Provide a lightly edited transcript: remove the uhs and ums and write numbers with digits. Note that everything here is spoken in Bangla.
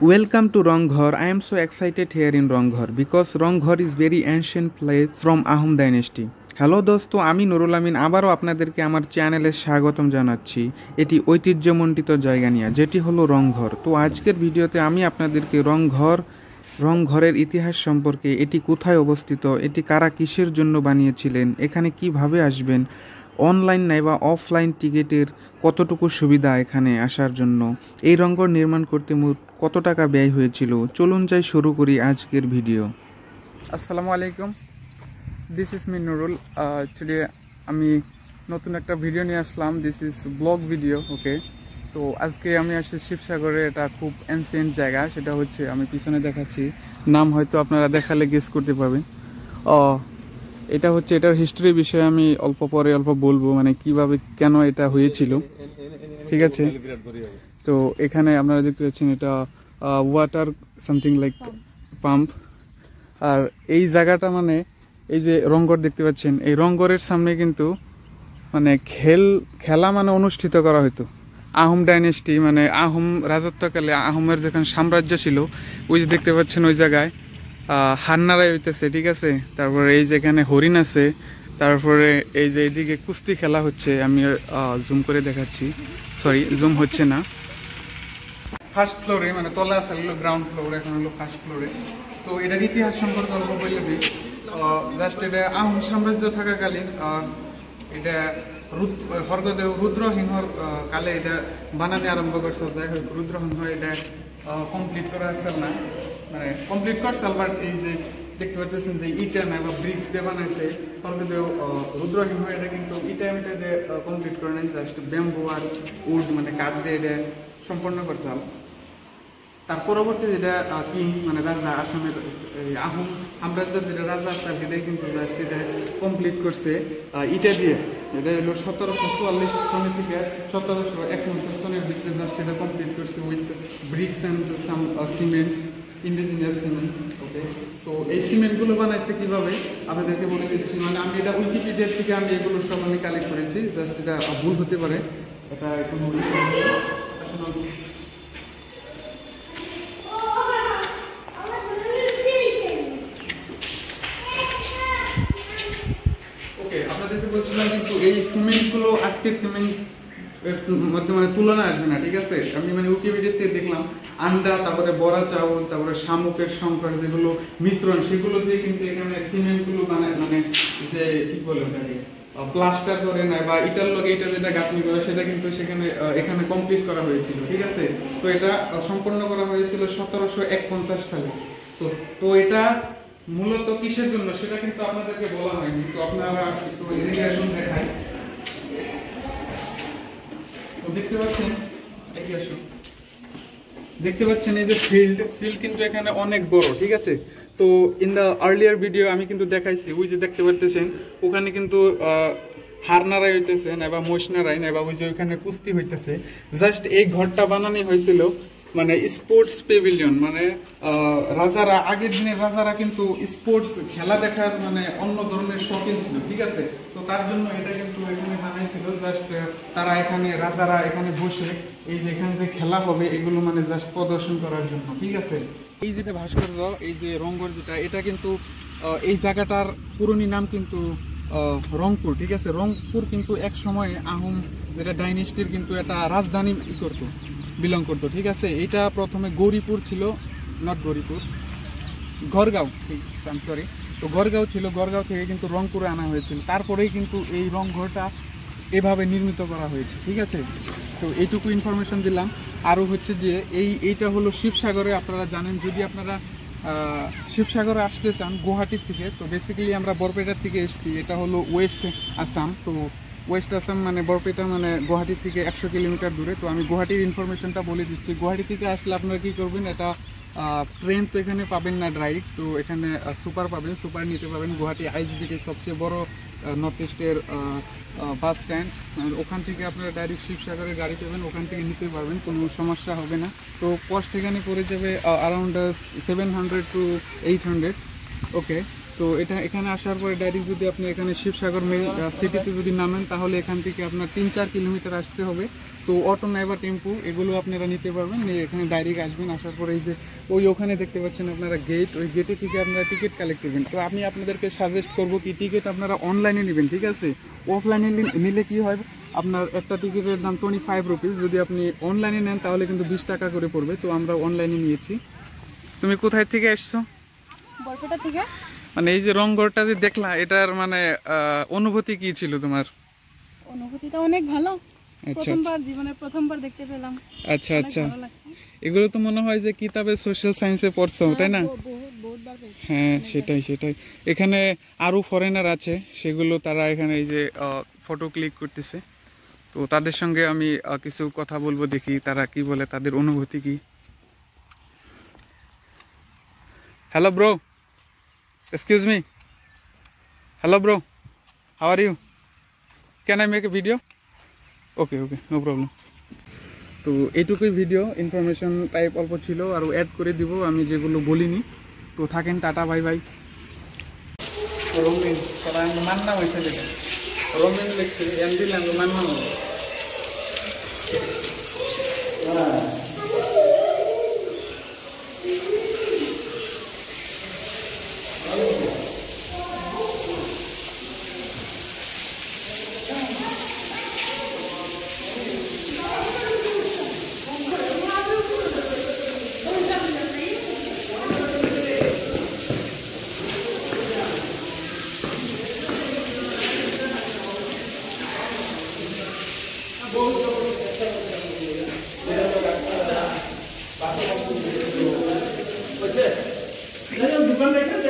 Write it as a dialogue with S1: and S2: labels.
S1: Welcome to Ronghor. I am so excited here in Ronghor because Ronghor is very ancient place from Ahom dynasty. Hello দোস্ত, আমি নুরুল আমিন আবারও আপনাদেরকে আমার চ্যানেলে স্বাগতম জানাচ্ছি এটি ঐতিহ্যমণ্ডিত জায়গা নিয়ে, যেটি হলো রংঘর। তো আজকের ভিডিওতে আমি আপনাদেরকে রংঘরের ইতিহাস সম্পর্কে, এটি কোথায় অবস্থিত, এটি কারা কিসের জন্য বানিয়েছিলেন, এখানে কিভাবে আসবেন, অনলাইন নাইবা অফলাইন টিকিটের কতটুকু সুবিধা এখানে আসার জন্য, এই রংঘর নির্মাণ করতে মোট কত টাকা ব্যয় হয়েছিল, চলুন যাই শুরু করি আজকের ভিডিও। আসসালামু আলাইকুম, this is me Nurul. Today আমি নতুন একটা ভিডিও নিয়ে আসলাম। This is blog video. Okay, তো আজকে আমি আসছি শিবসাগরে। এটা খুব অ্যানসিয়েন্ট জায়গা, সেটা হচ্ছে আমি পিছনে দেখাচ্ছি, নাম হয়তো আপনারা দেখালে গেস করতে পারবেন। এটা হচ্ছে, এটার হিস্ট্রি বিষয়ে আমি অল্প বলবো, মানে কিভাবে কেন এটা হয়েছিল, ঠিক আছে। তো এখানে আপনারা দেখতে পাচ্ছেন এটা ওয়াটার সামথিং লাইক পাম্প। আর এই জায়গাটা মানে এই যে রংঘর দেখতে পাচ্ছেন, এই রংঘরের সামনে কিন্তু মানে খেলা মানে অনুষ্ঠিত করা হতো। আহোম ডাইনেস্টি মানে আহোম রাজত্বকালে আহোমের যেখানে সাম্রাজ্য ছিল, ওই যে দেখতে পাচ্ছেন ওই জায়গায় হান্নারাই হইতেছে, ঠিক আছে। তারপরে এই যে এখানে হরিণ আছে, তারপরে এই যে এইদিকে কুস্তি খেলা হচ্ছে। আমি জুম করে দেখাচ্ছি, সরি জুম হচ্ছে না। ফার্স্ট ফ্লোরে মানে তলা আছে হলো গ্রাউন্ড ফ্লোর, এখন হলো ফার্স্ট ফ্লোরে। তো এটার ইতিহাস সম্পর্কে অল্প বললে দিই। জাস্ট এটা আহোম সাম্রাজ্য থাকাকালীন এটা স্বর্গদেব রুদ্রসিংহর কালে এটা বানানি আরম্ভ করছে। যাই হোক, রুদ্রসিংহ এটা কমপ্লিট করা আসছিল না, মানে কমপ্লিট করছিল, বাট এই যে দেখতে পাচ্ছেন যে ইটা না বা ব্রিক্স দিয়ে বানাইছে স্বর্গদেব রুদ্রসিংহ, এটা কিন্তু ইটা দিয়ে কমপ্লিট করে নাই, জাস্ট ব্যাম্বু আর উড মানে কাঠ দিয়ে এটা সম্পন্ন করছিল। তার পরবর্তী যেটা কিং মানে রাজা, আসামের আহোম সাম্রাজ্যের যেটা রাজা তার সেটাই কিন্তু জাস্ট এটা কমপ্লিট করছে ইটা দিয়ে। এটা হলো 1744 সনের থেকে 1751 সনের ভিতরে জাস্ট এটা কমপ্লিট করছে with bricks and some cements, indigenous cement. Okay, তো এই সিমেন্টগুলো বানাইছে কিভাবে আপনাদেরকে বলে দিচ্ছি। মানে আমি এটা উইকিপিডিয়ার থেকে আমি এগুলো সব আমি কালেক্ট করেছি, জাস্ট এটা ভুল হতে পারে, এটা কোনো আপনাদেরকে বলছিলাম। কিন্তু এই সিমেন্টগুলো আজকের সিমেন্ট মধ্যে মানে তুলনা আসবে না, ঠিক আছে। আমি মানে উইকিপিডিয়াতে দেখলাম আন্ডা, তারপরে বড়া চাউল, তারপরে শামুকের সংকর যেগুলো মিশ্রণ, সেগুলো দিয়ে কিন্তু এখানে সিমেন্টগুলো বানায়, মানে যে কি বলে ওটাকে প্লাস্টার করে না বা ইটার লগে এটা যেটা গাঁথনি করে সেটা কিন্তু এখানে কমপ্লিট করা হয়েছিল, ঠিক আছে। তো এটা সম্পন্ন করা হয়েছিল 1751 সালে। তো এটা মূলত কিসের জন্য সেটা কিন্তু আপনাদেরকে বলা হয়নি। তো আপনারা একটু ইরিগেশন দেখাই। তো দেখতে পাচ্ছেন এই যে ফিল্ড কিন্তু এখানে অনেক বড়, ঠিক আছে। তো ইন দ্য আর্লিয়ার ভিডিও আমি কিন্তু দেখাইছি, ওই যে দেখতে পাচ্ছেন ওখানে কিন্তু হার নাড়াই হইতেছে না বা মোষ নাড়াই না বা ওই যে ওইখানে কুস্তি হইতেছে। জাস্ট এই ঘরটা বানানো হয়েছিল মানে স্পোর্টস পেভিলিয়ন, মানে রাজারা, আগের দিনের রাজারা কিন্তু স্পোর্টস খেলা দেখার মানে অন্য ধরনের শৌখিন ছিল, ঠিক আছে। তো তার জন্য এটা কিন্তু এখানে বানাইছিল, জাস্ট তারা এখানে রাজারা এখানে বসে এই যে এখানে যে খেলা হবে এগুলো মানে জাস্ট প্রদর্শন করার জন্য, ঠিক আছে। এই যেটা ভাস্কর্য, এই যে রংঘর যেটা, এটা কিন্তু এই জায়গাটার পুরনো নাম কিন্তু রংপুর, ঠিক আছে। রংপুর কিন্তু এক সময় আহোম যেটা ডাইনেস্টির কিন্তু একটা রাজধানী বিলং করতো, ঠিক আছে। এটা প্রথমে গৌরীপুর ছিল, নট গৌরীপুর, গড়গাঁও, সরি। তো গড়গাঁও ছিল, গড়গাঁও থেকে কিন্তু রংপুরে আনা হয়েছিল, তারপরেই কিন্তু এই রংঘরটা এভাবে নির্মিত করা হয়েছে, ঠিক আছে। তো এইটুকু ইনফরমেশন দিলাম। আরও হচ্ছে যে এইটা হলো শিবসাগরে, আপনারা জানেন। যদি আপনারা শিবসাগরে আসতে চান গুয়াহাটির থেকে, তো বেসিক্যালি আমরা বরপেটার থেকে এসেছি, এটা হলো ওয়েস্ট আসাম। তো ওয়েস্ট আসাম মানে বরপেটা মানে গুয়াহাটির থেকে 100 কিলোমিটার দূরে। তো আমি গুয়াহাটির ইনফরমেশনটা বলে দিচ্ছি। গুয়াহাটি থেকে আসলে আপনারা কী করবেন, এটা ট্রেন তো এখানে পাবেন না ডাইরেক্ট, তো এখানে সুপার পাবেন, সুপার নিতে পাবেন। গুয়াহাটি আইএসবিটির সবচেয়ে বড় নর্থ ইস্টের বাস স্ট্যান্ড, ওখান থেকে আপনারা ডাইরেক্ট শিবসাগরে গাড়ি পাবেন, ওখান থেকে নিতে পারবেন, কোনো সমস্যা হবে না। তো কস্ট এখানে পড়ে যাবে অ্যারাউন্ড 700 to 800। ওকে, তো তো এটা এখানে আসার পরে ডাইরেক্ট যদি আপনি এখানে শিবসাগর মেইন সিটিতে যদি নামেন তাহলে এখান থেকে আপনার 3-4 কিলোমিটার আসতে হবে। তো অটো নাইবা টেম্পো এগুলো আপনারা নিতে পারবেন, নিয়ে এখানে ডাইরেক্ট আসবেন। আসার পরে এই যে ওখানে দেখতে পাচ্ছেন আপনারা গেট, ওই গেটে থেকে আপনারা টিকিট কালেক্ট করবেন। তো আমি আপনাদেরকে সাজেস্ট করব কি টিকিট আপনারা অনলাইনে নেবেন, ঠিক আছে? অফলাইনে নিলে কি হয়, আপনার একটা টিকিটের দাম 25 রুপিস, যদি আপনি অনলাইনে নেন তাহলে কিন্তু 20 টাকা করে পড়বে। তো আমরা অনলাইনে নিয়েছি। তুমি কোথায় থেকে এসছো?
S2: বরপেটা থেকে।
S1: মানে এই যে রংঘরটা যে দেখলা, এটার মানে অনুভূতি কি ছিল তোমার?
S2: অনুভূতিটা অনেক ভালো, প্রথমবার জীবনে প্রথমবার দেখতে পেলাম।
S1: আচ্ছা আচ্ছা, এগুলো তো মনে হয় যে কিতাবে সোশ্যাল সায়েন্সে পড়ছো, তাই না? হ্যাঁ সেটাই সেটাই। এখানে আরো ফরেনার আছে, সেগুলো তারা এখানে এই যে ফটো ক্লিক করতেছে। তো তাদের সঙ্গে আমি কিছু কথা বলবো, দেখি তারা কি বলে, তাদের অনুভূতি কি। Hello bro, excuse me, hello bro, how are you, can I make a video? Okay no problem. তো এইটুকুই ভিডিও, ইনফরমেশন টাইপ অল্প ছিল, আর অ্যাড করে দিব আমি যেগুলো বলিনি। তো থাকেন, টাটা বাই বাই। রোমিন মান্না হয়েছে, যেটা রোমিন লিখছে এমডি ল্যাঙ্গ মান্না হবে। दुकान